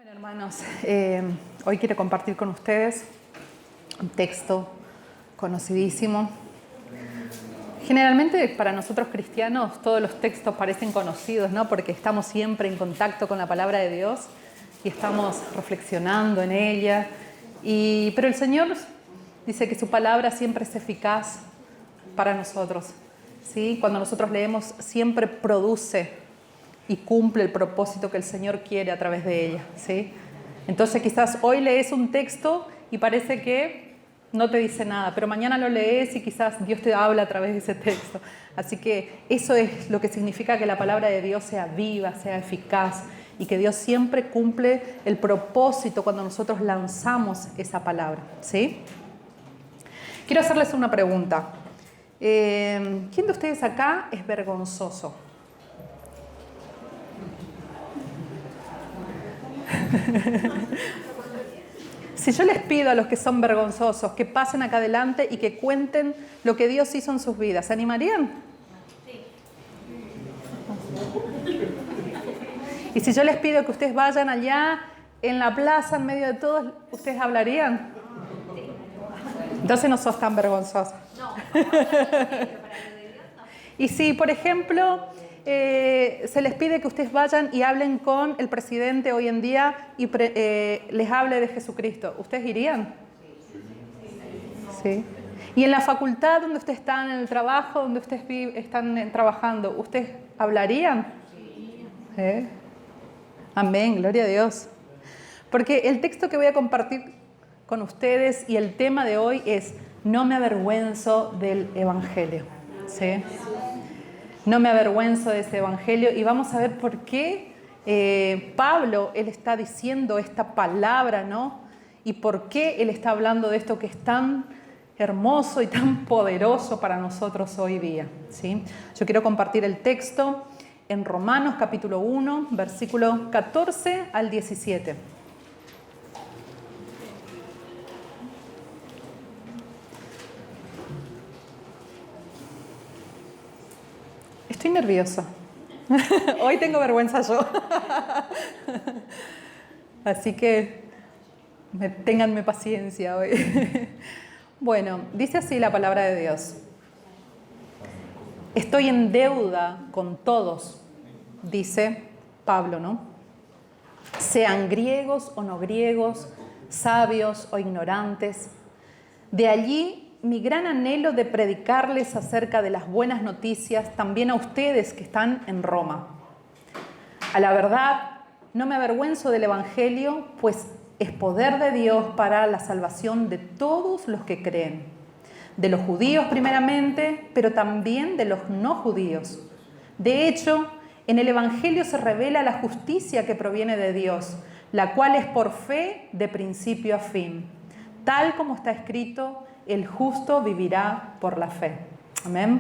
Bueno, hermanos, hoy quiero compartir con ustedes un texto conocidísimo. Generalmente para nosotros cristianos todos los textos parecen conocidos, ¿no? Porque estamos siempre en contacto con la palabra de Dios y estamos reflexionando en ella. Pero el Señor dice que su palabra siempre es eficaz para nosotros, ¿sí? Cuando nosotros leemos siempre produce y cumple el propósito que el Señor quiere a través de ella, ¿sí? Entonces quizás hoy lees un texto y parece que no te dice nada, pero mañana lo lees y quizás Dios te habla a través de ese texto. Así que eso es lo que significa que la palabra de Dios sea viva, sea eficaz y que Dios siempre cumple el propósito cuando nosotros lanzamos esa palabra, ¿sí? Quiero hacerles una pregunta. ¿Quién de ustedes acá es vergonzoso? Si yo les pido a los que son vergonzosos que pasen acá adelante y que cuenten lo que Dios hizo en sus vidas, ¿se animarían? Sí. Y si yo les pido que ustedes vayan allá en la plaza, en medio de todos, ¿ustedes hablarían? Sí. Entonces no sos tan vergonzosos. No. Y si, por ejemplo, se les pide que ustedes vayan y hablen con el presidente hoy en día y les hable de Jesucristo, ¿ustedes irían? Sí. Y en la facultad donde ustedes están, en el trabajo donde ustedes están trabajando, ¿ustedes hablarían? Amén, gloria a Dios. Porque el texto que voy a compartir con ustedes y el tema de hoy es: no me avergüenzo del Evangelio, ¿sí? No me avergüenzo de ese evangelio, y vamos a ver por qué Pablo, él está diciendo esta palabra, ¿no? Y por qué él está hablando de esto que es tan hermoso y tan poderoso para nosotros hoy día, ¿sí? Yo quiero compartir el texto en Romanos capítulo 1, versículo 14 al 17. Estoy nerviosa. Hoy tengo vergüenza yo. Así que ténganme paciencia hoy. Bueno, dice así la palabra de Dios. Estoy en deuda con todos, dice Pablo, ¿no? Sean griegos o no griegos, sabios o ignorantes. De allí mi gran anhelo de predicarles acerca de las buenas noticias también a ustedes que están en Roma. A la verdad, no me avergüenzo del Evangelio, pues es poder de Dios para la salvación de todos los que creen. De los judíos primeramente, pero también de los no judíos. De hecho, en el Evangelio se revela la justicia que proviene de Dios, la cual es por fe de principio a fin. Tal como está escrito: el justo vivirá por la fe. Amén.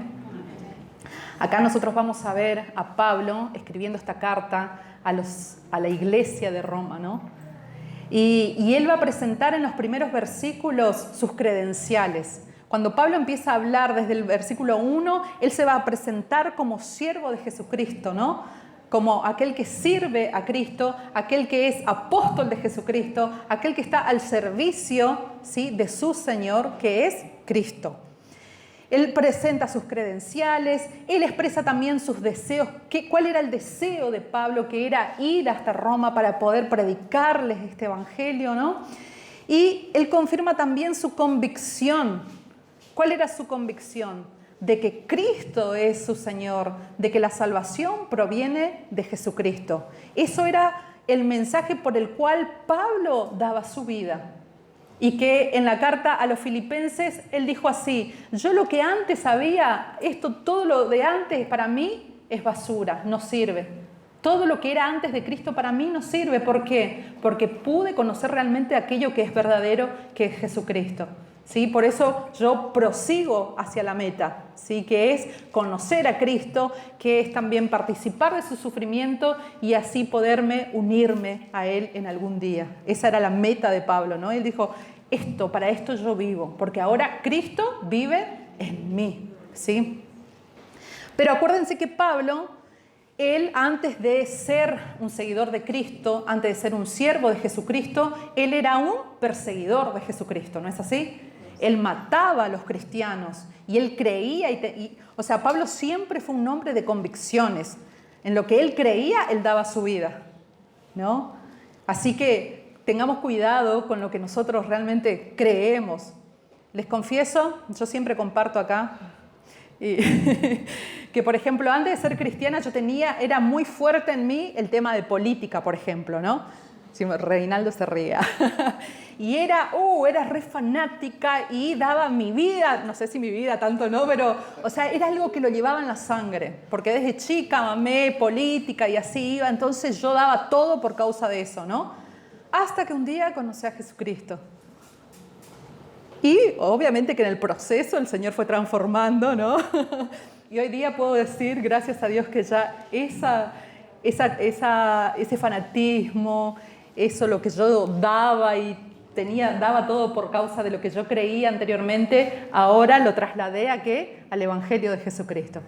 Acá nosotros vamos a ver a Pablo escribiendo esta carta a la iglesia de Roma, ¿no? Y él va a presentar en los primeros versículos sus credenciales. Cuando Pablo empieza a hablar desde el versículo 1, él se va a presentar como siervo de Jesucristo, ¿no? Como aquel que sirve a Cristo, aquel que es apóstol de Jesucristo, aquel que está al servicio, ¿sí?, de su Señor, que es Cristo. Él presenta sus credenciales, él expresa también sus deseos. ¿Cuál era el deseo de Pablo? Que era ir hasta Roma para poder predicarles este evangelio, ¿no? Y él confirma también su convicción. ¿Cuál era su convicción? De que Cristo es su Señor, de que la salvación proviene de Jesucristo. Eso era el mensaje por el cual Pablo daba su vida. Y que en la carta a los filipenses él dijo así: yo lo que antes sabía, todo lo de antes para mí es basura, no sirve. Todo lo que era antes de Cristo para mí no sirve. ¿Por qué? Porque pude conocer realmente aquello que es verdadero, que es Jesucristo. ¿Sí? Por eso yo prosigo hacia la meta, ¿sí? Que es conocer a Cristo, que es también participar de su sufrimiento y así poderme unirme a Él en algún día. Esa era la meta de Pablo, ¿no? Él dijo: para esto yo vivo, porque ahora Cristo vive en mí, ¿sí? Pero acuérdense que Pablo él, antes de ser un seguidor de Cristo, antes de ser un siervo de Jesucristo, él era un perseguidor de Jesucristo, ¿no es así? Él mataba a los cristianos y él creía, o sea, Pablo siempre fue un hombre de convicciones. En lo que él creía, él daba su vida, ¿no? Así que tengamos cuidado con lo que nosotros realmente creemos. Les confieso, yo siempre comparto acá, que por ejemplo, antes de ser cristiana era muy fuerte en mí el tema de política, por ejemplo, ¿no? Sí, Reinaldo se ría. Y era re fanática y daba mi vida, no sé si mi vida tanto no, pero, o sea, era algo que lo llevaba en la sangre, porque desde chica mamé política y así iba, entonces yo daba todo por causa de eso, ¿no? Hasta que un día conocí a Jesucristo. Y obviamente que en el proceso el Señor fue transformando, ¿no? Y hoy día puedo decir, gracias a Dios, que ya ese fanatismo, eso lo que yo daba y daba todo por causa de lo que yo creía anteriormente, ahora lo trasladé ¿a qué? Al Evangelio de Jesucristo.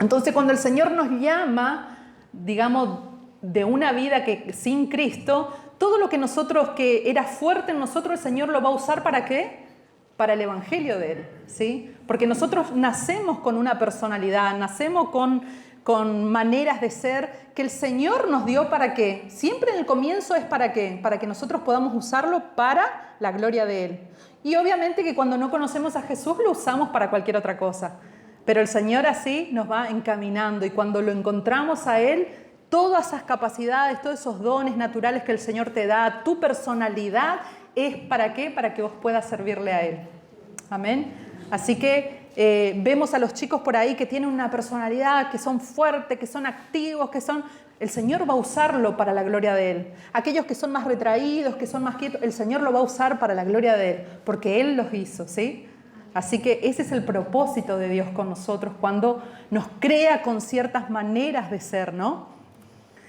Entonces, cuando el Señor nos llama, digamos, de una vida sin Cristo, todo lo que era fuerte en nosotros, el Señor lo va a usar ¿para qué? Para el Evangelio de Él, ¿sí? Porque nosotros nacemos con una personalidad, nacemos con maneras de ser que el Señor nos dio ¿para qué? Siempre en el comienzo es ¿para qué? Para que nosotros podamos usarlo para la gloria de Él. Y obviamente que cuando no conocemos a Jesús lo usamos para cualquier otra cosa. Pero el Señor así nos va encaminando y cuando lo encontramos a Él, todas esas capacidades, todos esos dones naturales que el Señor te da, tu personalidad, ¿es para qué? Para que vos puedas servirle a Él. Amén. Así que vemos a los chicos por ahí que tienen una personalidad, que son fuertes, que son activos, el Señor va a usarlo para la gloria de Él. Aquellos que son más retraídos, que son más quietos, el Señor lo va a usar para la gloria de Él, porque Él los hizo, ¿sí? Así que ese es el propósito de Dios con nosotros cuando nos crea con ciertas maneras de ser, ¿no?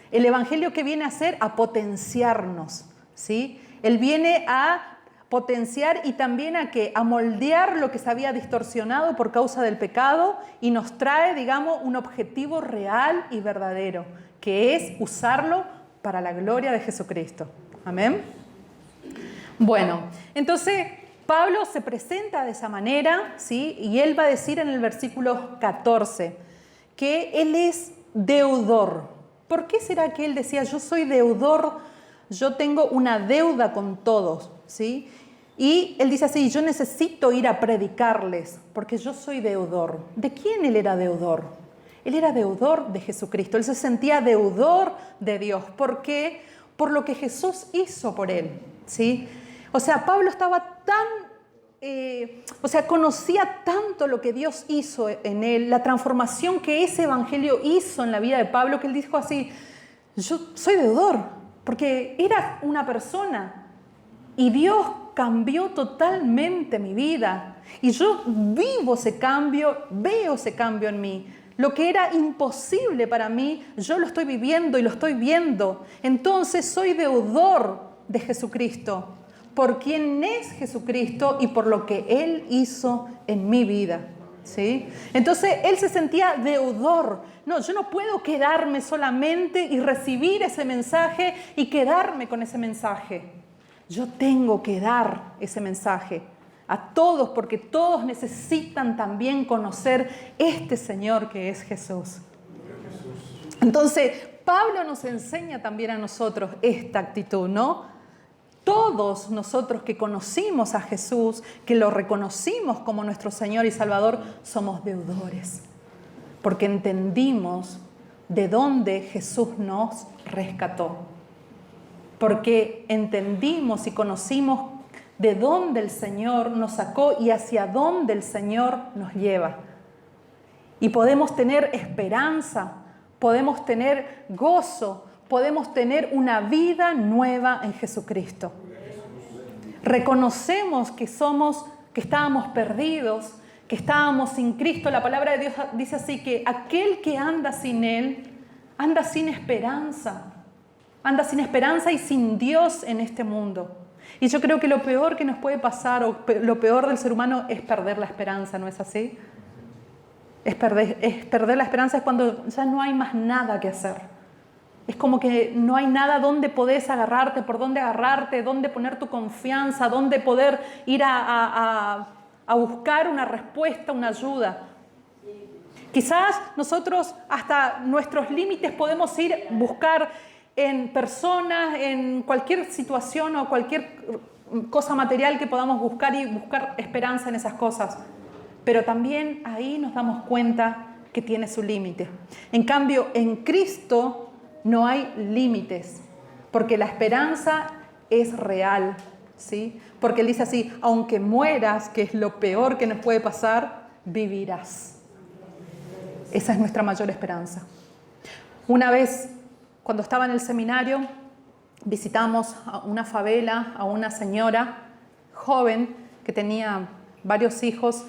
El Evangelio, ¿qué viene a hacer? A potenciarnos, ¿sí? Él viene a potenciar y también a moldear lo que se había distorsionado por causa del pecado y nos trae, digamos, un objetivo real y verdadero, que es usarlo para la gloria de Jesucristo. Amén. Bueno, entonces Pablo se presenta de esa manera, ¿sí? Y él va a decir en el versículo 14 que él es deudor. ¿Por qué será que él decía, yo soy deudor, yo tengo una deuda con todos, ¿sí? Y él dice así, yo necesito ir a predicarles, porque yo soy deudor. ¿De quién él era deudor? Él era deudor de Jesucristo, él se sentía deudor de Dios. ¿Por qué? Por lo que Jesús hizo por él, ¿sí? O sea, Pablo estaba conocía tanto lo que Dios hizo en él, la transformación que ese evangelio hizo en la vida de Pablo, que él dijo así, yo soy deudor, porque era una persona y Dios cambió totalmente mi vida y yo vivo ese cambio, veo ese cambio en mí. Lo que era imposible para mí, yo lo estoy viviendo y lo estoy viendo. Entonces soy deudor de Jesucristo, por quién es Jesucristo y por lo que Él hizo en mi vida, ¿sí? Entonces él se sentía deudor. No, yo no puedo quedarme solamente y recibir ese mensaje y quedarme con ese mensaje. Yo tengo que dar ese mensaje a todos porque todos necesitan también conocer este Señor que es Jesús. Entonces Pablo nos enseña también a nosotros esta actitud, ¿no? Todos nosotros que conocimos a Jesús, que lo reconocimos como nuestro Señor y Salvador, somos deudores, porque entendimos de dónde Jesús nos rescató, porque entendimos y conocimos de dónde el Señor nos sacó y hacia dónde el Señor nos lleva. Y podemos tener esperanza, podemos tener gozo, podemos tener una vida nueva en Jesucristo. Reconocemos que estábamos perdidos, que estábamos sin Cristo. La palabra de Dios dice así que aquel que anda sin Él, anda sin esperanza. Anda sin esperanza y sin Dios en este mundo. Y yo creo que lo peor que nos puede pasar, o lo peor del ser humano, es perder la esperanza, ¿no es así? Es perder la esperanza, es cuando ya no hay más nada que hacer. Es como que no hay nada donde podés agarrarte, por dónde agarrarte, dónde poner tu confianza, dónde poder ir a buscar una respuesta, una ayuda. Quizás nosotros hasta nuestros límites podemos ir a buscar en personas, en cualquier situación o cualquier cosa material que podamos buscar y buscar esperanza en esas cosas. Pero también ahí nos damos cuenta que tiene su límite. En cambio, en Cristo no hay límites, porque la esperanza es real, ¿sí? Porque Él dice así, aunque mueras, que es lo peor que nos puede pasar, vivirás. Esa es nuestra mayor esperanza. Una vez, cuando estaba en el seminario, visitamos a una favela, a una señora joven que tenía varios hijos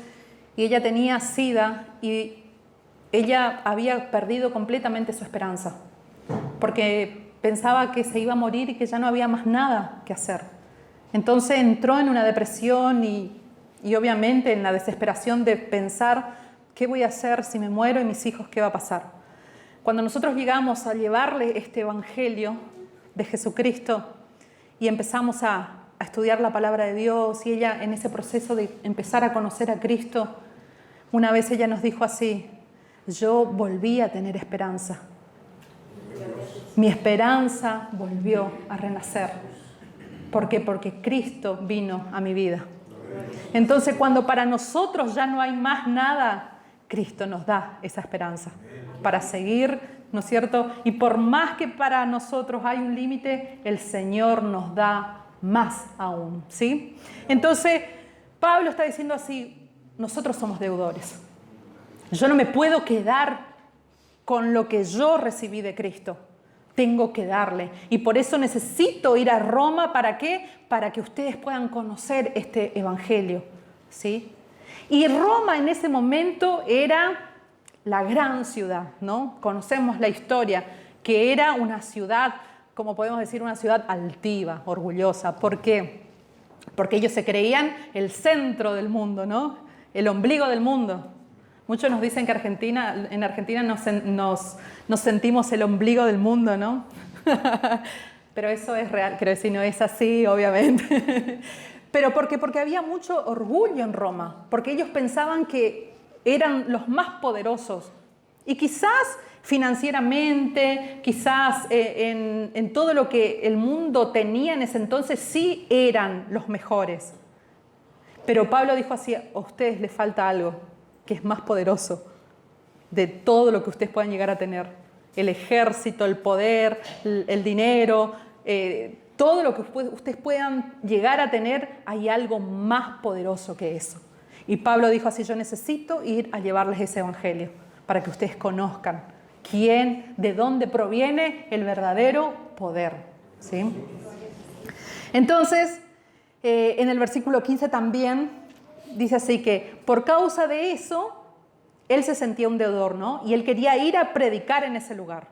y ella tenía SIDA y ella había perdido completamente su esperanza porque pensaba que se iba a morir y que ya no había más nada que hacer. Entonces entró en una depresión y obviamente en la desesperación de pensar ¿qué voy a hacer si me muero y mis hijos qué va a pasar? Cuando nosotros llegamos a llevarle este evangelio de Jesucristo y empezamos a estudiar la palabra de Dios y ella en ese proceso de empezar a conocer a Cristo, una vez ella nos dijo así, yo volví a tener esperanza. Mi esperanza volvió a renacer. ¿Por qué? Porque Cristo vino a mi vida. Entonces, cuando para nosotros ya no hay más nada, Cristo nos da esa esperanza para seguir, ¿no es cierto? Y por más que para nosotros hay un límite, el Señor nos da más aún, ¿sí? Entonces, Pablo está diciendo así, nosotros somos deudores. Yo no me puedo quedar con lo que yo recibí de Cristo. Tengo que darle. Y por eso necesito ir a Roma. ¿Para qué? Para que ustedes puedan conocer este evangelio, ¿sí? Y Roma en ese momento era la gran ciudad, ¿no? Conocemos la historia, que era una ciudad, como podemos decir, una ciudad altiva, orgullosa. ¿Por qué? Porque ellos se creían el centro del mundo, ¿no? El ombligo del mundo. Muchos nos dicen que en Argentina nos sentimos el ombligo del mundo, ¿no? Pero eso es real, creo que si no es así, obviamente. ¿Pero por qué? Porque había mucho orgullo en Roma, porque ellos pensaban que eran los más poderosos. Y quizás financieramente, quizás en todo lo que el mundo tenía en ese entonces, sí eran los mejores. Pero Pablo dijo así, a ustedes les falta algo que es más poderoso de todo lo que ustedes puedan llegar a tener. El ejército, el poder, el dinero, todo lo que ustedes puedan llegar a tener, hay algo más poderoso que eso. Y Pablo dijo así, yo necesito ir a llevarles ese evangelio para que ustedes conozcan de dónde proviene el verdadero poder, ¿sí? Entonces, en el versículo 15 también dice así que por causa de eso, él se sentía un deudor, ¿no? Y él quería ir a predicar en ese lugar,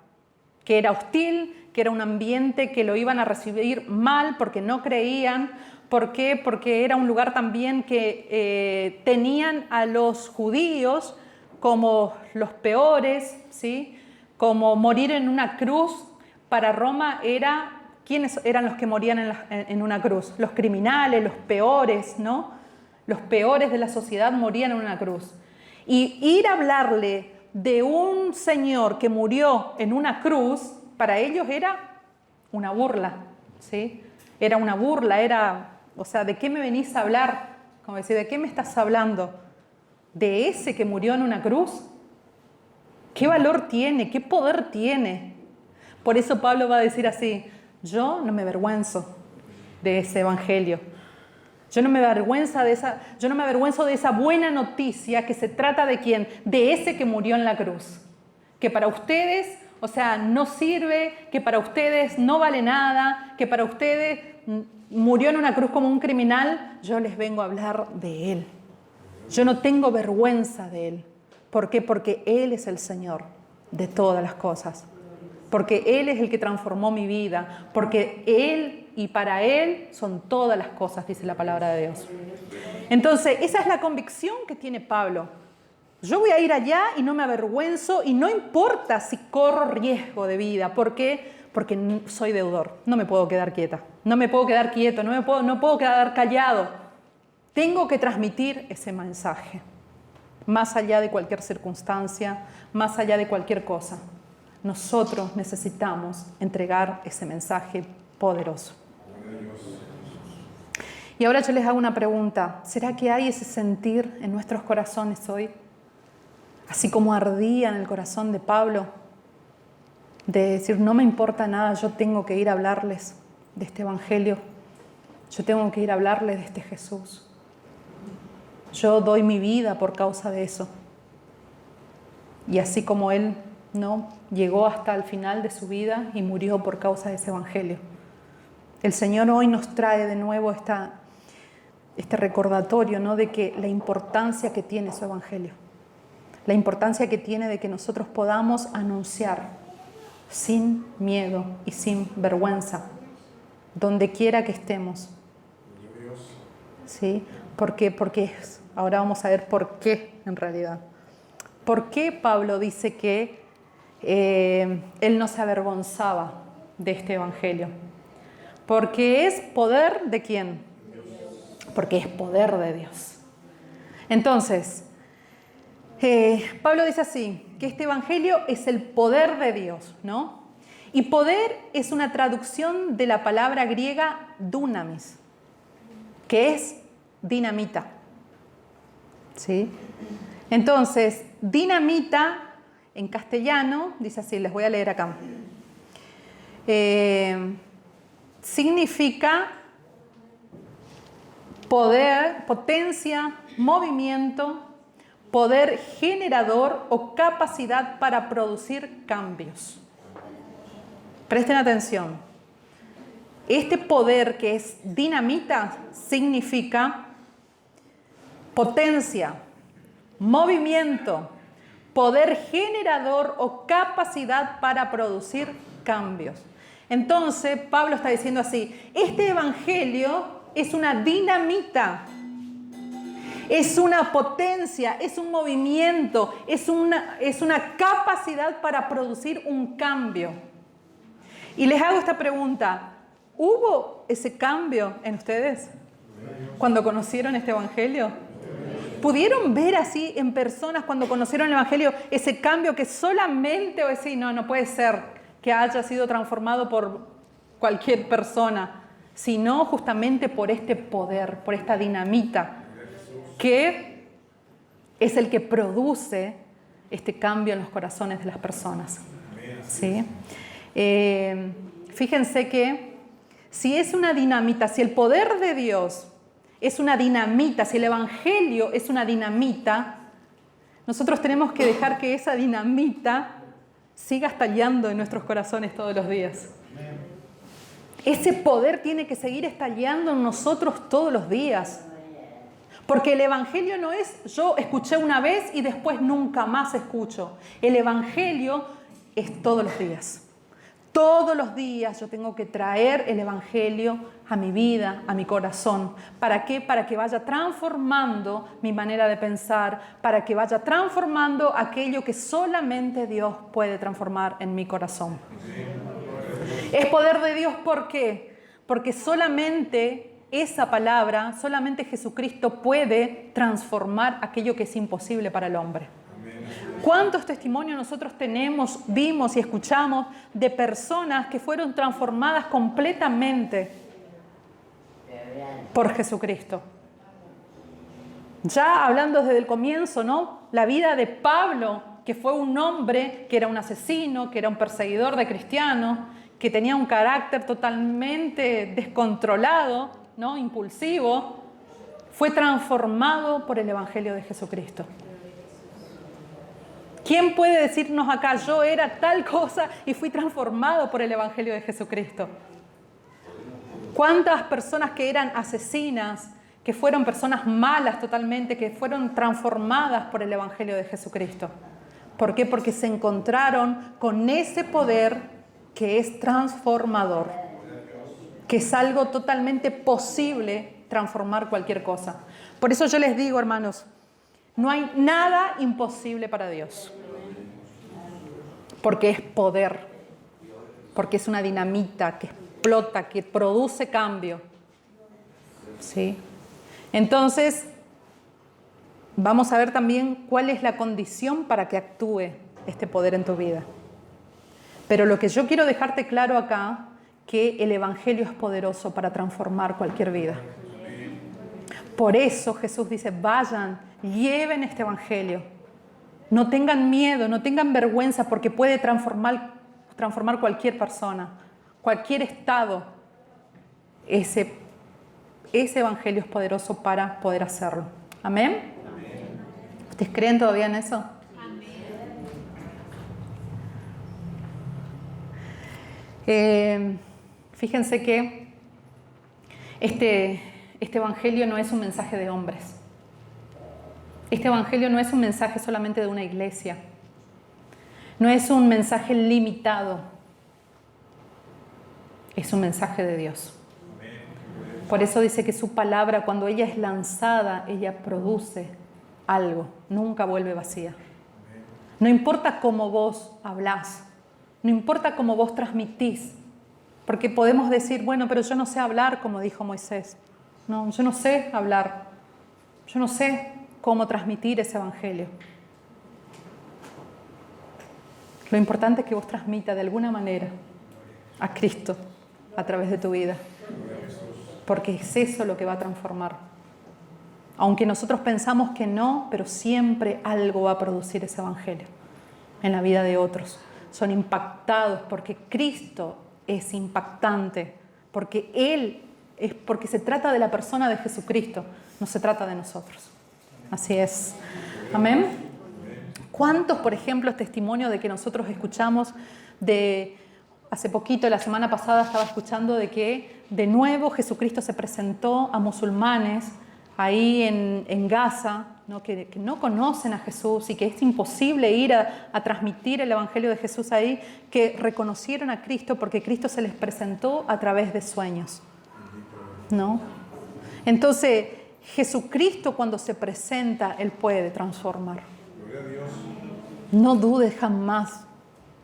que era hostil, que era un ambiente que lo iban a recibir mal porque no creían. ¿Por qué? Porque era un lugar también que tenían a los judíos como los peores, ¿sí? Como morir en una cruz. Para Roma ¿quiénes eran los que morían en una cruz? Los criminales, los peores, ¿no? Los peores de la sociedad morían en una cruz. Y ir a hablarle de un señor que murió en una cruz, para ellos era una burla, ¿sí? Era una burla, o sea, ¿de qué me venís a hablar? Como decir, ¿de qué me estás hablando? ¿De ese que murió en una cruz? ¿Qué valor tiene? ¿Qué poder tiene? Por eso Pablo va a decir así, yo no me avergüenzo de ese evangelio. Yo no me avergüenzo de esa buena noticia que se trata de quién, de ese que murió en la cruz. Que para ustedes, o sea, no sirve, que para ustedes no vale nada, que para ustedes murió en una cruz como un criminal. Yo les vengo a hablar de Él. Yo no tengo vergüenza de Él. ¿Por qué? Porque Él es el Señor de todas las cosas. Porque Él es el que transformó mi vida. Porque Él y para Él son todas las cosas, dice la palabra de Dios. Entonces, esa es la convicción que tiene Pablo. Yo voy a ir allá y no me avergüenzo y no importa si corro riesgo de vida. ¿Por qué? Porque soy deudor. No me puedo quedar quieta. No me puedo quedar quieto. No puedo quedar callado. Tengo que transmitir ese mensaje. Más allá de cualquier circunstancia, más allá de cualquier cosa. Nosotros necesitamos entregar ese mensaje poderoso. Y ahora yo les hago una pregunta. ¿Será que hay ese sentir en nuestros corazones hoy? Así como ardía en el corazón de Pablo, de decir, no me importa nada, yo tengo que ir a hablarles de este evangelio. Yo tengo que ir a hablarles de este Jesús. Yo doy mi vida por causa de eso. Y así como Él, ¿no?, llegó hasta el final de su vida y murió por causa de ese evangelio. El Señor hoy nos trae de nuevo este recordatorio, ¿no?, de que la importancia que tiene su evangelio. La importancia que tiene de que nosotros podamos anunciar sin miedo y sin vergüenza, donde quiera que estemos. ¿Sí? ¿Por qué? Porque ahora vamos a ver por qué en realidad. ¿Por qué Pablo dice que él no se avergonzaba de este evangelio? Porque es poder ¿de quién? Porque es poder de Dios. Entonces, Pablo dice así, que este evangelio es el poder de Dios, ¿no? Y poder es una traducción de la palabra griega dunamis, que es dinamita. ¿Sí? Entonces, dinamita en castellano, dice así, les voy a leer acá. Significa poder, potencia, movimiento, poder generador o capacidad para producir cambios. Presten atención. Este poder que es dinamita significa potencia, movimiento, poder generador o capacidad para producir cambios. Entonces, Pablo está diciendo así, este evangelio es una dinamita, es una potencia, es un movimiento, es una capacidad para producir un cambio. Y les hago esta pregunta, ¿hubo ese cambio en ustedes cuando conocieron este evangelio? ¿Pudieron ver así en personas cuando conocieron el evangelio ese cambio que solamente o decir, no puede ser que haya sido transformado por cualquier persona, sino justamente por este poder, por esta dinamita, que es el que produce este cambio en los corazones de las personas? ¿Sí? Fíjense que si es una dinamita, si el poder de Dios es una dinamita, si el evangelio es una dinamita, nosotros tenemos que dejar que esa dinamita siga estallando en nuestros corazones todos los días. Ese poder tiene que seguir estallando en nosotros todos los días. Porque el evangelio no es yo escuché una vez y después nunca más escucho. El evangelio es todos los días. Todos los días yo tengo que traer el evangelio a mi vida, a mi corazón. ¿Para qué? Para que vaya transformando mi manera de pensar, para que vaya transformando aquello que solamente Dios puede transformar en mi corazón. Es poder de Dios, ¿por qué? Porque solamente esa palabra, solamente Jesucristo puede transformar aquello que es imposible para el hombre. ¿Cuántos testimonios nosotros tenemos, vimos y escuchamos de personas que fueron transformadas completamente por Jesucristo? Ya hablando desde el comienzo, ¿no? La vida de Pablo, que fue un hombre que era un asesino, que era un perseguidor de cristianos, que tenía un carácter totalmente descontrolado, ¿no? Impulsivo, fue transformado por el Evangelio de Jesucristo. ¿Quién puede decirnos acá, yo era tal cosa y fui transformado por el Evangelio de Jesucristo? ¿Cuántas personas que eran asesinas, que fueron personas malas totalmente, que fueron transformadas por el Evangelio de Jesucristo? ¿Por qué? Porque se encontraron con ese poder que es transformador, que es algo totalmente posible transformar cualquier cosa. Por eso yo les digo, hermanos, No hay nada imposible para Dios. Porque es poder. Porque es una dinamita que explota, que produce cambio. ¿Sí? Entonces, vamos a ver también cuál es la condición para que actúe este poder en tu vida. Pero lo que yo quiero dejarte claro acá, que el Evangelio es poderoso para transformar cualquier vida. Por eso Jesús dice, vayan, lleven este Evangelio. No tengan miedo, no tengan vergüenza, porque puede transformar cualquier persona, cualquier estado. Ese Evangelio es poderoso para poder hacerlo. ¿Amén? ¿Ustedes creen todavía en eso? Fíjense que este Evangelio no es un mensaje de hombres. Este Evangelio no es un mensaje solamente de una iglesia. No es un mensaje limitado. Es un mensaje de Dios. Por eso dice que su palabra, cuando ella es lanzada, ella produce algo. Nunca vuelve vacía. No importa cómo vos hablás. No importa cómo vos transmitís. Porque podemos decir, bueno, pero yo no sé hablar como dijo Moisés. No, yo no sé hablar. Yo no sé cómo transmitir ese Evangelio. Lo importante es que vos transmitas de alguna manera a Cristo a través de tu vida. Porque es eso lo que va a transformar. Aunque nosotros pensamos que no, pero siempre algo va a producir ese Evangelio en la vida de otros. Son impactados porque Cristo es impactante, porque se trata de la persona de Jesucristo, no se trata de nosotros. Así es. Amén. ¿Cuántos, por ejemplo, testimonios de que nosotros escuchamos hace poquito, la semana pasada estaba escuchando de que de nuevo Jesucristo se presentó a musulmanes ahí en Gaza, ¿no? Que no conocen a Jesús y que es imposible ir a transmitir el Evangelio de Jesús ahí, que reconocieron a Cristo porque Cristo se les presentó a través de sueños, ¿no? Entonces, Jesucristo cuando se presenta, Él puede transformar. No dudes jamás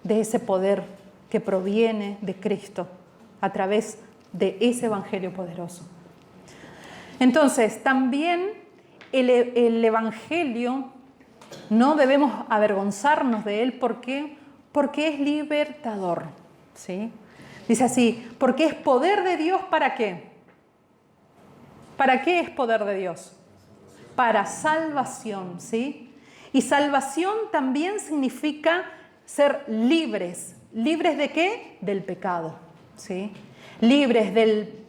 de ese poder que proviene de Cristo a través de ese Evangelio poderoso. Entonces, también el Evangelio no debemos avergonzarnos de él. ¿Por qué? Porque es libertador, ¿sí? Dice así, porque es poder de Dios, ¿para qué? ¿Para qué es poder de Dios? Para salvación, ¿sí? Y salvación también significa ser libres. ¿Libres de qué? Del pecado, ¿sí? Libres del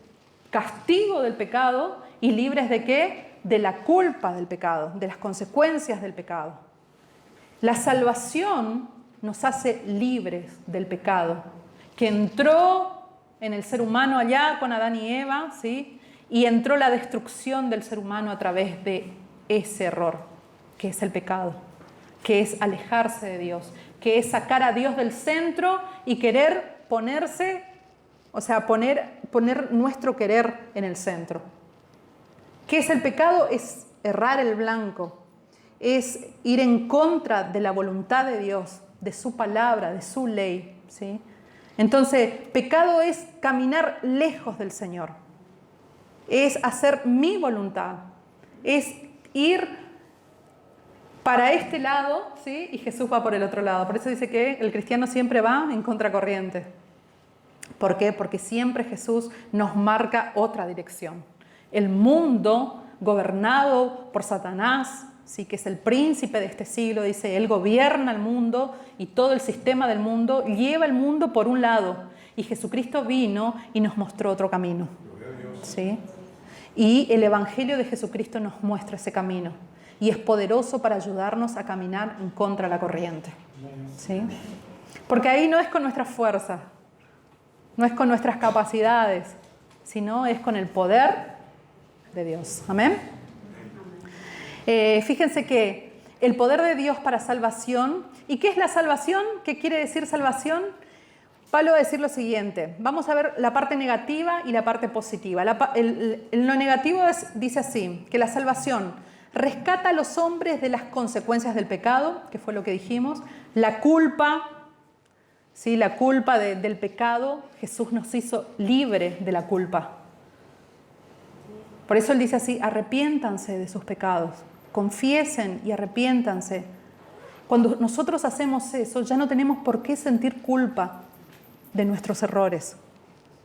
castigo del pecado y libres de qué? De la culpa del pecado, de las consecuencias del pecado. La salvación nos hace libres del pecado, que entró en el ser humano allá con Adán y Eva, ¿sí? Y entró la destrucción del ser humano a través de ese error, que es el pecado, que es alejarse de Dios, que es sacar a Dios del centro y querer ponerse, o sea, poner nuestro querer en el centro. ¿Qué es el pecado? Es errar el blanco, es ir en contra de la voluntad de Dios, de su palabra, de su ley, ¿sí? Entonces, pecado es caminar lejos del Señor, es hacer mi voluntad, es ir para este lado, ¿sí? Y Jesús va por el otro lado. Por eso dice que el cristiano siempre va en contracorriente. ¿Por qué? Porque siempre Jesús nos marca otra dirección. El mundo gobernado por Satanás, ¿sí? Que es el príncipe de este siglo, dice, él gobierna el mundo y todo el sistema del mundo, lleva el mundo por un lado. Y Jesucristo vino y nos mostró otro camino, ¿sí? Y el Evangelio de Jesucristo nos muestra ese camino. Y es poderoso para ayudarnos a caminar en contra de la corriente, ¿sí? Porque ahí no es con nuestra fuerza, no es con nuestras capacidades, sino es con el poder de Dios. ¿Amén? Fíjense que el poder de Dios para salvación. ¿Y qué es la salvación? ¿Qué quiere decir salvación? Pablo va a decir lo siguiente. Vamos a ver la parte negativa y la parte positiva. Lo negativo dice así, que la salvación rescata a los hombres de las consecuencias del pecado, que fue lo que dijimos, la culpa, ¿sí? La culpa del pecado. Jesús nos hizo libres de la culpa. Por eso Él dice así, arrepiéntanse de sus pecados, confiesen y arrepiéntanse. Cuando nosotros hacemos eso, ya no tenemos por qué sentir culpa de nuestros errores.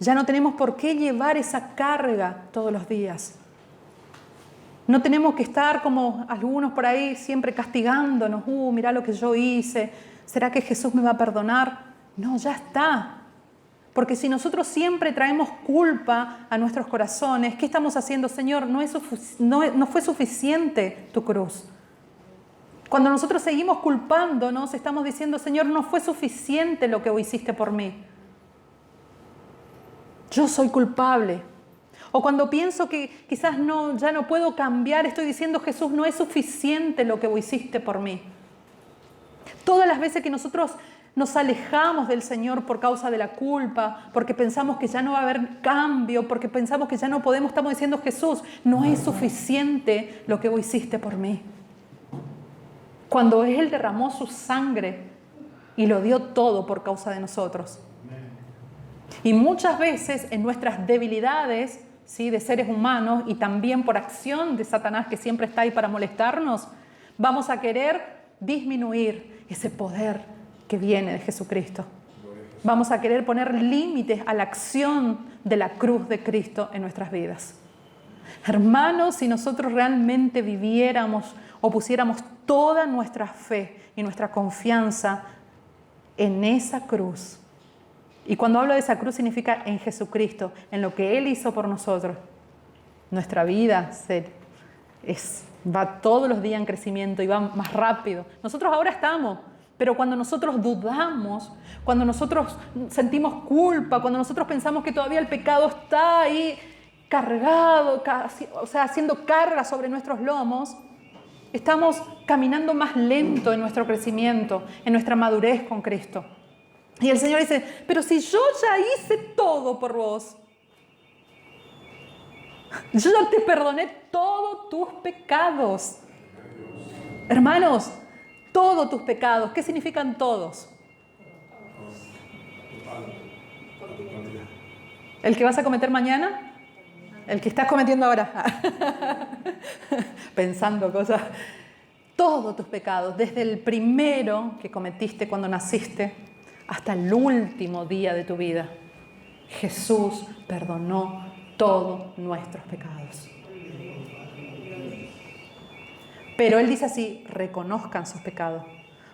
Ya no tenemos por qué llevar esa carga todos los días. No tenemos que estar como algunos por ahí siempre castigándonos. Mirá lo que yo hice. ¿Será que Jesús me va a perdonar? No, ya está. Porque si nosotros siempre traemos culpa a nuestros corazones, ¿qué estamos haciendo? Señor, no fue suficiente tu cruz. Cuando nosotros seguimos culpándonos, estamos diciendo, Señor, no fue suficiente lo que hiciste por mí. Yo soy culpable. O cuando pienso que quizás ya no puedo cambiar, estoy diciendo, Jesús, no es suficiente lo que hiciste por mí. Todas las veces que nosotros nos alejamos del Señor por causa de la culpa, porque pensamos que ya no va a haber cambio, porque pensamos que ya no podemos, estamos diciendo, Jesús, no es suficiente lo que hiciste por mí. Cuando Él derramó su sangre y lo dio todo por causa de nosotros. Y muchas veces en nuestras debilidades, ¿sí?, de seres humanos y también por acción de Satanás que siempre está ahí para molestarnos, vamos a querer disminuir ese poder que viene de Jesucristo. Vamos a querer poner límites a la acción de la cruz de Cristo en nuestras vidas. Hermanos, si nosotros realmente viviéramos o pusiéramos toda nuestra fe y nuestra confianza en esa cruz, y cuando hablo de esa cruz significa en Jesucristo, en lo que Él hizo por nosotros, nuestra vida va todos los días en crecimiento y va más rápido. Nosotros ahora estamos, pero cuando nosotros dudamos, cuando nosotros sentimos culpa, cuando nosotros pensamos que todavía el pecado está ahí cargado, haciendo carga sobre nuestros lomos, estamos caminando más lento en nuestro crecimiento, en nuestra madurez con Cristo. Y el Señor dice, pero si yo ya hice todo por vos, yo ya te perdoné todos tus pecados. Hermanos, todos tus pecados. ¿Qué significan todos? ¿El que vas a cometer mañana? ¿El que estás cometiendo ahora? Pensando cosas. Todos tus pecados, desde el primero que cometiste cuando naciste hasta el último día de tu vida. Jesús perdonó todos nuestros pecados. Pero Él dice así, reconozcan sus pecados.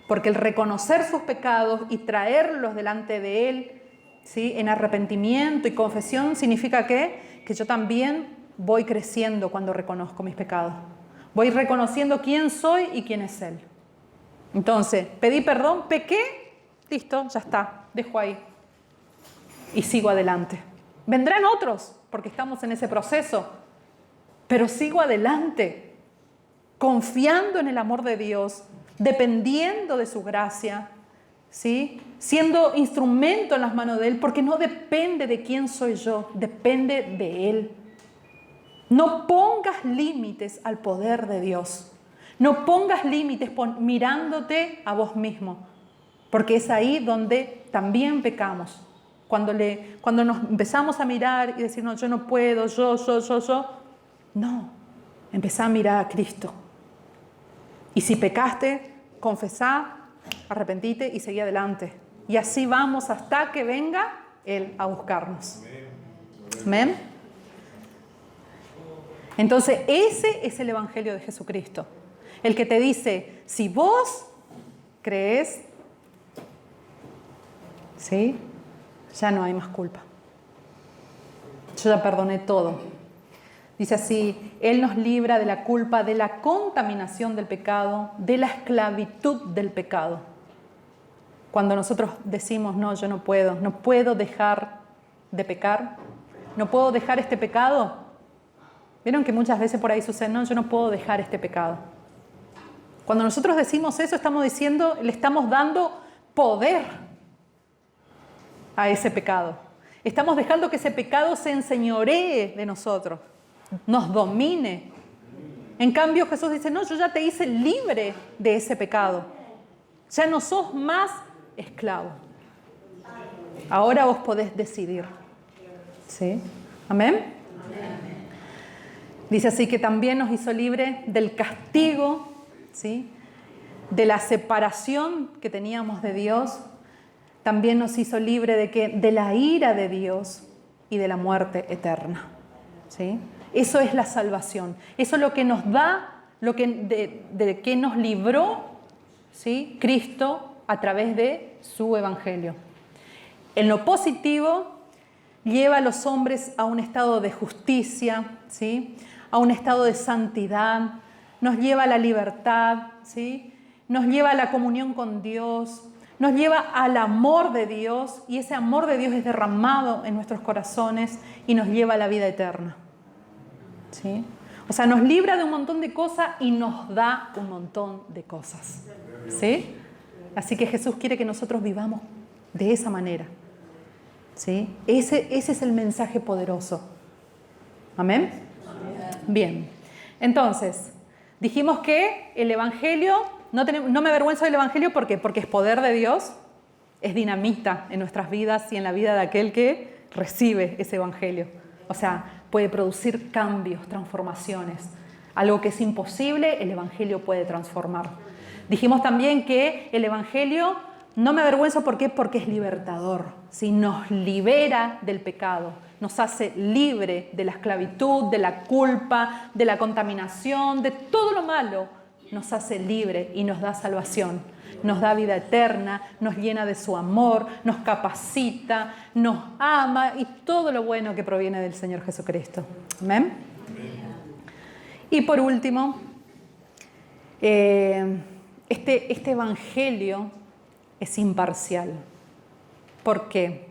Porque el reconocer sus pecados y traerlos delante de Él, ¿sí?, en arrepentimiento y confesión, significa ¿qué? Que yo también voy creciendo cuando reconozco mis pecados. Voy reconociendo quién soy y quién es Él. Entonces, pedí perdón, pequé, listo, ya está, dejo ahí. Y sigo adelante. Vendrán otros, porque estamos en ese proceso. Pero sigo adelante, confiando en el amor de Dios, dependiendo de su gracia, ¿sí?, siendo instrumento en las manos de Él, porque no depende de quién soy yo, depende de Él. No pongas límites al poder de Dios. No pongas límites mirándote a vos mismo, porque es ahí donde también pecamos. Cuando nos empezamos a mirar y decir, no, yo no puedo, yo. No, empezá a mirar a Cristo. Y si pecaste, confesá, arrepentite y seguí adelante. Y así vamos hasta que venga Él a buscarnos. Amén. Entonces, ese es el Evangelio de Jesucristo. El que te dice, si vos crees, ¿sí?, ya no hay más culpa. Yo ya perdoné todo. Dice así, Él nos libra de la culpa, de la contaminación del pecado, de la esclavitud del pecado. Cuando nosotros decimos, no, yo no puedo dejar de pecar, no puedo dejar este pecado. ¿Vieron que muchas veces por ahí sucede, no, yo no puedo dejar este pecado? Cuando nosotros decimos eso, estamos diciendo, le estamos dando poder a ese pecado. Estamos dejando que ese pecado se enseñoree de nosotros, nos domine. En cambio, Jesús dice, no, yo ya te hice libre de ese pecado. Ya no sos más esclavo. Ahora vos podés decidir. ¿Sí? ¿Amén? Dice así que también nos hizo libre del castigo, ¿sí? De la separación que teníamos de Dios. También nos hizo libre de la ira de Dios y de la muerte eterna. ¿Sí? Eso es la salvación. Eso es lo que nos da, de que nos libró, ¿sí? Cristo a través de su evangelio. En lo positivo, lleva a los hombres a un estado de justicia, ¿sí? A un estado de santidad, nos lleva a la libertad, ¿sí? Nos lleva a la comunión con Dios, nos lleva al amor de Dios, y ese amor de Dios es derramado en nuestros corazones y nos lleva a la vida eterna. ¿Sí? O sea, nos libra de un montón de cosas y nos da un montón de cosas. ¿Sí? Así que Jesús quiere que nosotros vivamos de esa manera. ¿Sí? Ese es el mensaje poderoso. ¿Amén? Bien. Entonces, dijimos que el Evangelio, no me avergüenzo del Evangelio, ¿por qué? Porque es poder de Dios, es dinamita en nuestras vidas y en la vida de aquel que recibe ese Evangelio. O sea, puede producir cambios, transformaciones. Algo que es imposible, el Evangelio puede transformar. Dijimos también que el Evangelio, no me avergüenzo, ¿por qué? Porque es libertador, ¿sí? Nos libera del pecado, nos hace libre de la esclavitud, de la culpa, de la contaminación, de todo lo malo. Nos hace libre y nos da salvación, nos da vida eterna, nos llena de su amor, nos capacita, nos ama y todo lo bueno que proviene del Señor Jesucristo. ¿Amén? Y por último, este Evangelio es imparcial. ¿Por qué?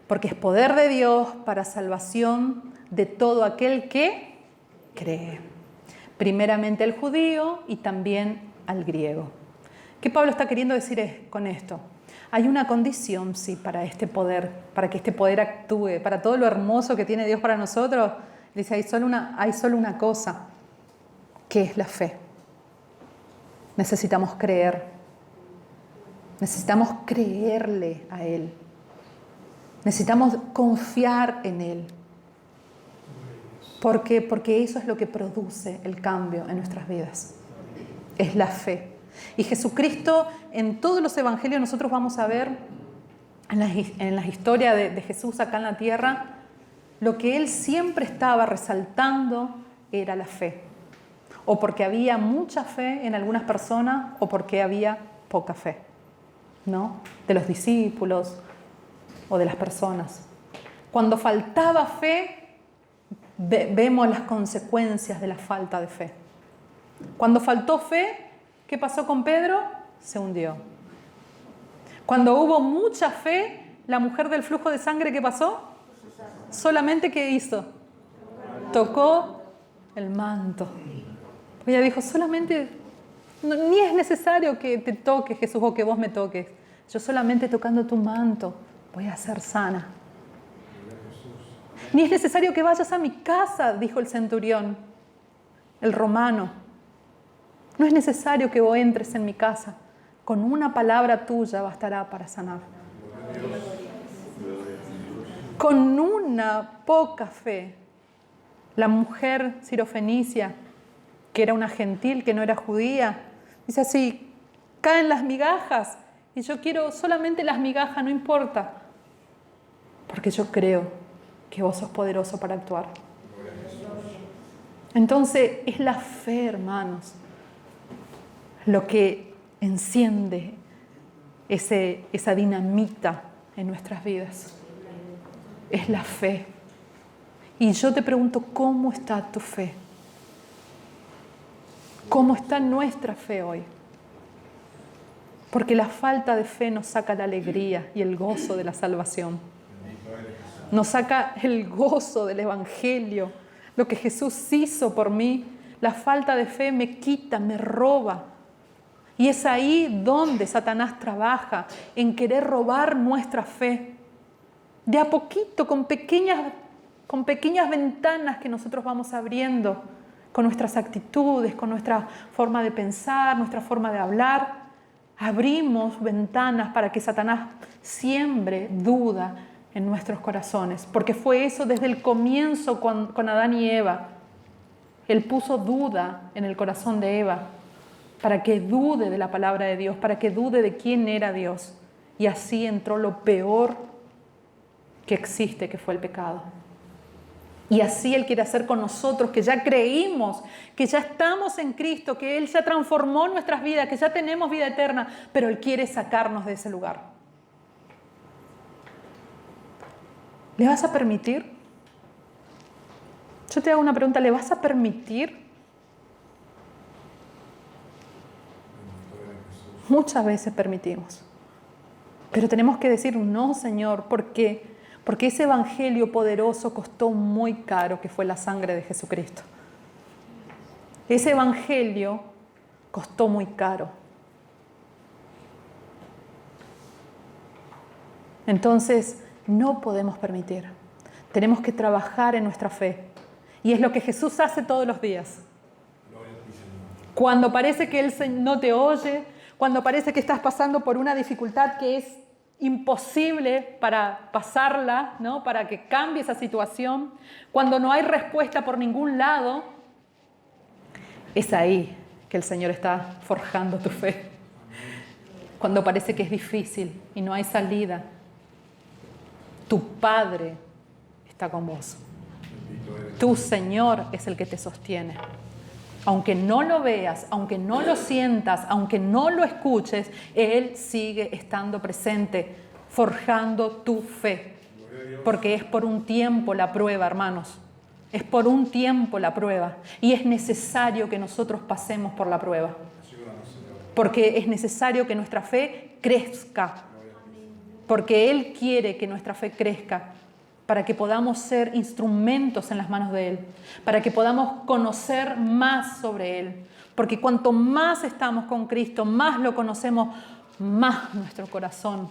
Porque es poder de Dios para salvación de todo aquel que cree. Primeramente al judío y también al griego. ¿Qué Pablo está queriendo decir con esto? Hay una condición, sí, para este poder, para que este poder actúe, para todo lo hermoso que tiene Dios para nosotros. Dice, hay solo una cosa, que es la fe. Necesitamos creer. Necesitamos creerle a Él. Necesitamos confiar en Él. ¿Por qué? Porque eso es lo que produce el cambio en nuestras vidas. Es la fe. Y Jesucristo, en todos los evangelios nosotros vamos a ver, en la historia de Jesús acá en la tierra, lo que Él siempre estaba resaltando era la fe. O porque había mucha fe en algunas personas o porque había poca fe, ¿no? De los discípulos o de las personas. Cuando faltaba fe, vemos las consecuencias de la falta de fe. Cuando faltó fe, ¿qué pasó con Pedro? Se hundió. Cuando hubo mucha fe, la mujer del flujo de sangre, ¿qué pasó? Solamente, ¿qué hizo? Tocó el manto. Ella dijo, solamente, ni es necesario que te toque Jesús o que vos me toques. Yo solamente tocando tu manto voy a ser sana. Ni es necesario que vayas a mi casa, dijo el centurión, el romano. No es necesario que vos entres en mi casa. Con una palabra tuya bastará para sanar. Con una poca fe, la mujer sirofenicia, que era una gentil, que no era judía, dice así, caen las migajas y yo quiero solamente las migajas, no importa, porque yo creo que vos sos poderoso para actuar. Entonces es la fe, hermanos, lo que enciende esa dinamita en nuestras vidas. Es la fe. Y yo te pregunto, ¿cómo está tu fe? ¿Cómo está nuestra fe hoy? Porque la falta de fe nos saca la alegría y el gozo de la salvación. Nos saca el gozo del Evangelio, lo que Jesús hizo por mí. La falta de fe me quita, me roba. Y es ahí donde Satanás trabaja, en querer robar nuestra fe. De a poquito, con pequeñas ventanas que nosotros vamos abriendo. con nuestras actitudes, con nuestra forma de pensar, nuestra forma de hablar. Abrimos ventanas para que Satanás siembre duda en nuestros corazones, porque fue eso desde el comienzo con Adán y Eva. Él puso duda en el corazón de Eva para que dude de la palabra de Dios, para que dude de quién era Dios. Y así entró lo peor que existe, que fue el pecado. Y así Él quiere hacer con nosotros, que ya creímos, que ya estamos en Cristo, que Él ya transformó nuestras vidas, que ya tenemos vida eterna, pero Él quiere sacarnos de ese lugar. ¿Le vas a permitir? Yo te hago una pregunta, ¿le vas a permitir? Muchas veces permitimos, pero tenemos que decir no, Señor, porque ese evangelio poderoso costó muy caro, que fue la sangre de Jesucristo. Ese evangelio costó muy caro. Entonces, no podemos permitir. Tenemos que trabajar en nuestra fe. Y es lo que Jesús hace todos los días. Cuando parece que Él no te oye, cuando parece que estás pasando por una dificultad que es imposible para pasarla, ¿no? Para que cambie esa situación, cuando no hay respuesta por ningún lado, es ahí que el Señor está forjando tu fe. Cuando parece que es difícil y no hay salida, tu Padre está con vos. Tu Señor es el que te sostiene. Aunque no lo veas, aunque no lo sientas, aunque no lo escuches, Él sigue estando presente, forjando tu fe. Porque es por un tiempo la prueba, hermanos. Es por un tiempo la prueba. Y es necesario que nosotros pasemos por la prueba. Porque es necesario que nuestra fe crezca. Porque Él quiere que nuestra fe crezca, para que podamos ser instrumentos en las manos de Él, para que podamos conocer más sobre Él. Porque cuanto más estamos con Cristo, más lo conocemos, más nuestro corazón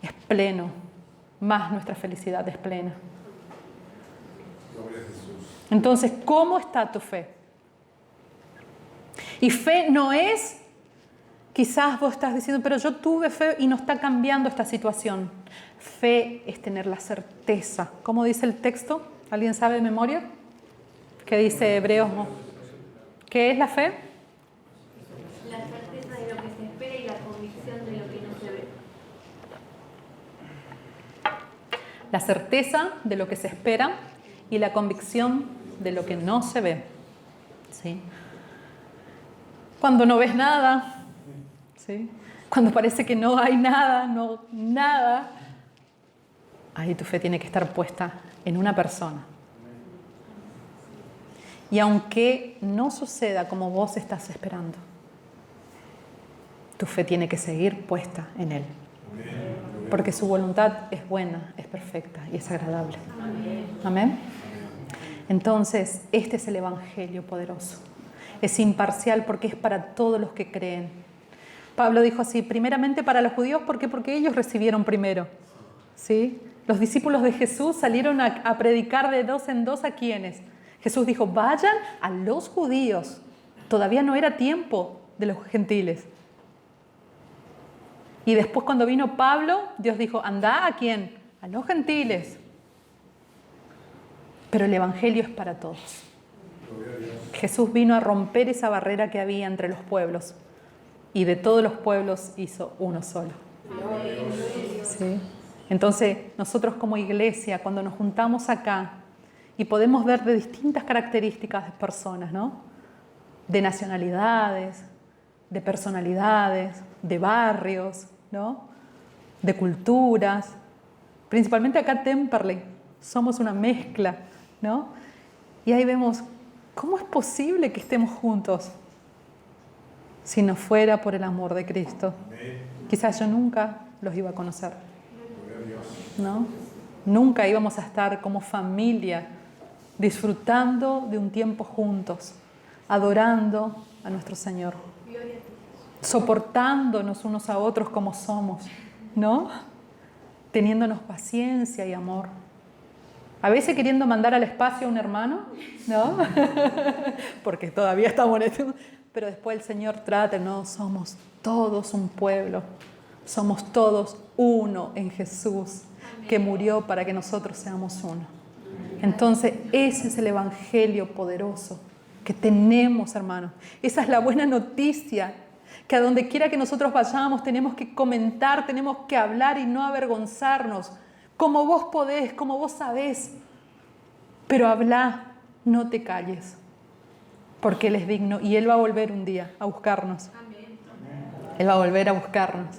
es pleno, más nuestra felicidad es plena. Entonces, ¿cómo está tu fe? Y fe no es, quizás vos estás diciendo, pero yo tuve fe y no está cambiando esta situación. Fe es tener la certeza. ¿Cómo dice el texto? ¿Alguien sabe de memoria? ¿Qué dice Hebreos? ¿Qué es la fe? La certeza de lo que se espera y la convicción de lo que no se ve. La certeza de lo que se espera y la convicción de lo que no se ve. ¿Sí? Cuando no ves nada, ¿sí? Cuando parece que no hay nada, nada, ahí tu fe tiene que estar puesta en una persona. Y aunque no suceda como vos estás esperando, tu fe tiene que seguir puesta en Él. Porque su voluntad es buena, es perfecta y es agradable. Amén. Entonces, este es el evangelio poderoso. Es imparcial porque es para todos los que creen. Pablo dijo así, primeramente para los judíos, ¿por qué? Porque ellos recibieron primero. ¿Sí? Los discípulos de Jesús salieron a predicar de dos en dos a quienes. Jesús dijo, vayan a los judíos. Todavía no era tiempo de los gentiles. Y después cuando vino Pablo, Dios dijo, anda ¿a quién? A los gentiles. Pero el evangelio es para todos. Jesús vino a romper esa barrera que había entre los pueblos. Y de todos los pueblos hizo uno solo. ¿Sí? Entonces, nosotros como iglesia, cuando nos juntamos acá y podemos ver de distintas características de personas, ¿no? De nacionalidades, de personalidades, de barrios, ¿no? De culturas. Principalmente acá en Temperley, somos una mezcla, ¿no? Y ahí vemos, ¿cómo es posible que estemos juntos? Si no fuera por el amor de Cristo. Quizás yo nunca los iba a conocer, ¿no? Nunca íbamos a estar como familia disfrutando de un tiempo juntos, adorando a nuestro Señor, soportándonos unos a otros como somos, ¿no? Teniéndonos paciencia y amor. A veces queriendo mandar al espacio a un hermano, ¿no? Porque todavía estamos en esto. Pero después el Señor trata, no, somos todos un pueblo. Somos todos uno en Jesús, que murió para que nosotros seamos uno. Entonces, ese es el evangelio poderoso que tenemos, hermanos. Esa es la buena noticia, que a donde quiera que nosotros vayamos tenemos que comentar, tenemos que hablar y no avergonzarnos. Como vos podés, como vos sabés. Pero habla, no te calles, porque Él es digno y Él va a volver un día a buscarnos. Él va a volver a buscarnos.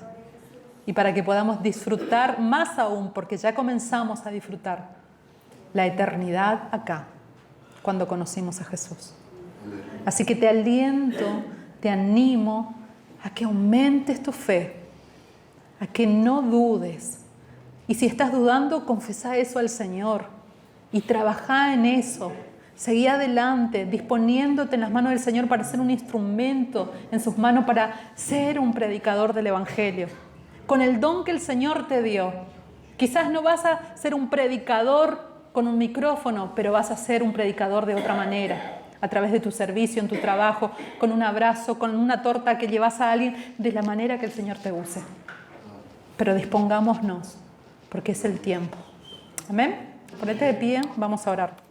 Y para que podamos disfrutar más aún, porque ya comenzamos a disfrutar la eternidad acá, cuando conocimos a Jesús. Así que te aliento, te animo a que aumentes tu fe, a que no dudes. Y si estás dudando, confesá eso al Señor y trabajá en eso. Seguí adelante, disponiéndote en las manos del Señor para ser un instrumento en sus manos, para ser un predicador del Evangelio. Con el don que el Señor te dio. Quizás no vas a ser un predicador con un micrófono, pero vas a ser un predicador de otra manera, a través de tu servicio, en tu trabajo, con un abrazo, con una torta que llevas a alguien, de la manera que el Señor te use. Pero dispongámonos, porque es el tiempo. Amén. Ponete de pie, vamos a orar.